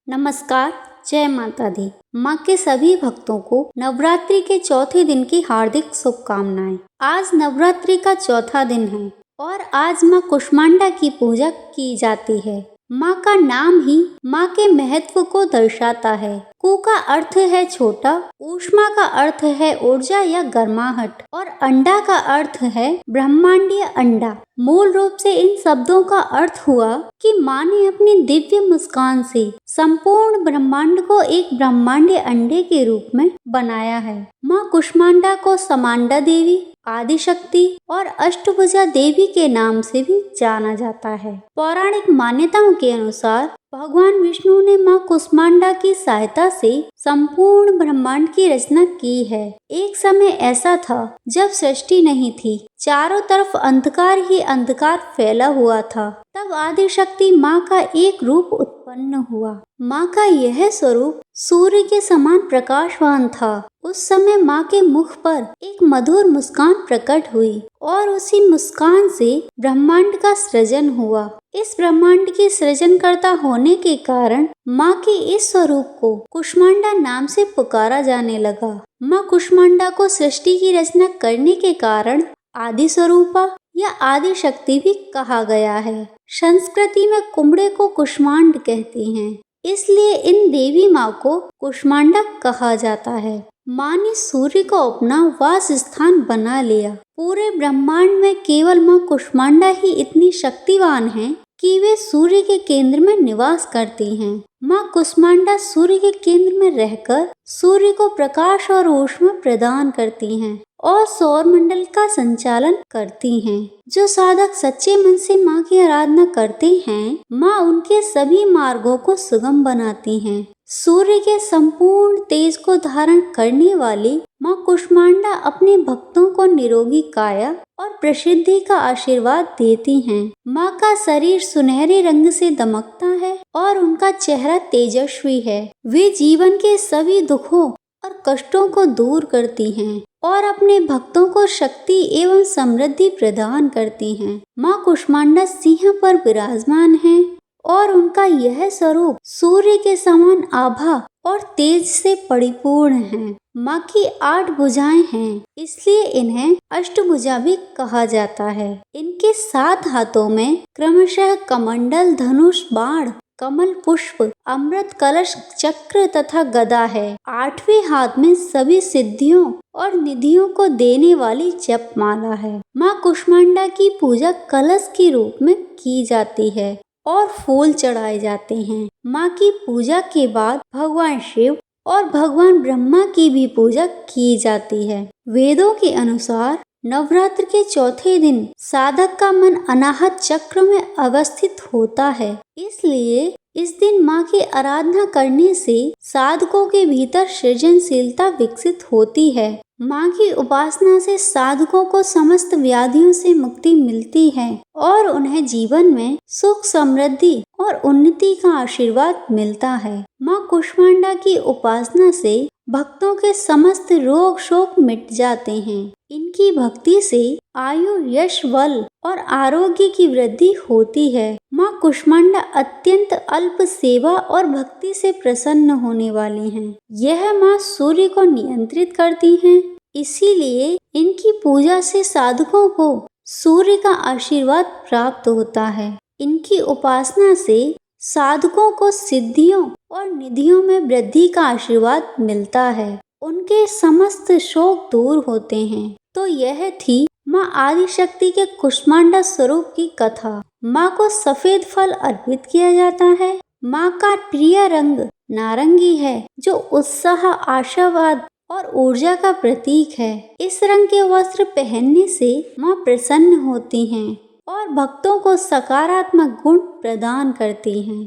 नमस्कार। जय माता दी। माँ के सभी भक्तों को नवरात्रि के चौथे दिन की हार्दिक शुभकामनाएं। आज नवरात्रि का चौथा दिन है और आज माँ कुष्मांडा की पूजा की जाती है। माँ का नाम ही माँ के महत्व को दर्शाता है। कु का अर्थ है छोटा, ऊष्मा का अर्थ है ऊर्जा या गर्माहट और अंडा का अर्थ है ब्रह्मांडीय अंडा। मूल रूप से इन शब्दों का अर्थ हुआ कि माँ ने अपनी दिव्य मुस्कान से संपूर्ण ब्रह्मांड को एक ब्रह्मांडीय अंडे के रूप में बनाया है। माँ कुष्मांडा को समांडा देवी, आदिशक्ति और अष्टभुजा देवी के नाम से भी जाना जाता है। पौराणिक मान्यताओं के अनुसार भगवान विष्णु ने माँ कुष्मांडा की सहायता से संपूर्ण ब्रह्मांड की रचना की है। एक समय ऐसा था जब सृष्टि नहीं थी, चारों तरफ अंधकार ही अंधकार फैला हुआ था। तब आदिशक्ति माँ का एक रूप उत्पन्न हुआ। माँ का यह स्वरूप सूर्य के समान प्रकाशवान था। उस समय माँ के मुख पर एक मधुर मुस्कान प्रकट हुई और उसी मुस्कान से ब्रह्मांड का सृजन हुआ। इस ब्रह्मांड के सृजनकर्ता होने के कारण माँ के इस स्वरूप को कुष्मांडा नाम से पुकारा जाने लगा। माँ कुष्मांडा को सृष्टि की रचना करने के कारण आदि स्वरूपा या आदि शक्ति भी कहा गया है। संस्कृति में कुमड़े को कुष्मांड कहते हैं, इसलिए इन देवी माँ को कुष्मांडा कहा जाता है। माँ ने सूर्य को अपना वास स्थान बना लिया। पूरे ब्रह्मांड में केवल माँ कुष्मांडा ही इतनी शक्तिवान है कि वे सूर्य के केंद्र में निवास करती हैं। माँ कुष्मांडा सूर्य के केंद्र में रहकर सूर्य को प्रकाश और ऊष्मा प्रदान करती हैं और सौर मंडल का संचालन करती हैं। जो साधक सच्चे मन से माँ की आराधना करते हैं, माँ उनके सभी मार्गों को सुगम बनाती हैं। सूर्य के संपूर्ण तेज को धारण करने वाली माँ कुष्मांडा अपने भक्तों को निरोगी काया और प्रसिद्धि का आशीर्वाद देती हैं। माँ का शरीर सुनहरे रंग से दमकता है और उनका चेहरा तेजस्वी है। वे जीवन के सभी दुखों और कष्टों को दूर करती हैं और अपने भक्तों को शक्ति एवं समृद्धि प्रदान करती हैं। माँ कुष्मांडा सिंह पर विराजमान हैं और उनका यह स्वरूप सूर्य के समान आभा और तेज से परिपूर्ण है। माँ की 8 भुजाएं हैं, इसलिए इन्हें अष्टभुजा भी कहा जाता है। इनके 7 हाथों में क्रमशः कमंडल, धनुष, बाण, कमल पुष्प, अमृत कलश, चक्र तथा गदा है। 8वें हाथ में सभी सिद्धियों और निधियों को देने वाली जपमाला है। माँ कुष्मांडा की पूजा कलश के रूप में की जाती है और फूल चढ़ाए जाते हैं। माँ की पूजा के बाद भगवान शिव और भगवान ब्रह्मा की भी पूजा की जाती है। वेदों के अनुसार नवरात्र के चौथे दिन साधक का मन अनाहत चक्र में अवस्थित होता है, इसलिए इस दिन माँ की आराधना करने से साधकों के भीतर सृजनशीलता विकसित होती है। माँ की उपासना से साधकों को समस्त व्याधियों से मुक्ति मिलती है और उन्हें जीवन में सुख, समृद्धि और उन्नति का आशीर्वाद मिलता है। माँ कुष्मांडा की उपासना से भक्तों के समस्त रोग शोक मिट जाते हैं। इनकी भक्ति से आयु, यश, बल और आरोग्य की वृद्धि होती है। माँ कुष्मांडा अत्यंत अल्प सेवा और भक्ति से प्रसन्न होने वाली हैं। यह माँ सूर्य को नियंत्रित करती हैं, इसीलिए इनकी पूजा से साधकों को सूर्य का आशीर्वाद प्राप्त होता है। इनकी उपासना से साधकों को सिद्धियों और निधियों में वृद्धि का आशीर्वाद मिलता है। उनके समस्त शोक दूर होते हैं। तो यह थी माँ आदिशक्ति के कुष्मांडा स्वरूप की कथा। माँ को सफेद फल अर्पित किया जाता है। माँ का प्रिय रंग नारंगी है, जो उत्साह, आशावाद और ऊर्जा का प्रतीक है। इस रंग के वस्त्र पहनने से माँ प्रसन्न होती हैं और भक्तों को सकारात्मक गुण प्रदान करती हैं।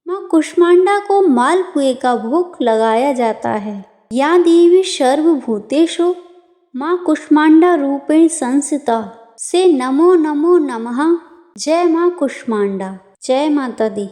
माँ कुष्मांडा को मालपुए का भोग लगाया जाता है। या देवी सर्वभूतेषु माँ कुष्मांडा रूपेण संस्थिता से नमो नमो नमः। जय माँ कुष्मांडा। जय माता दी।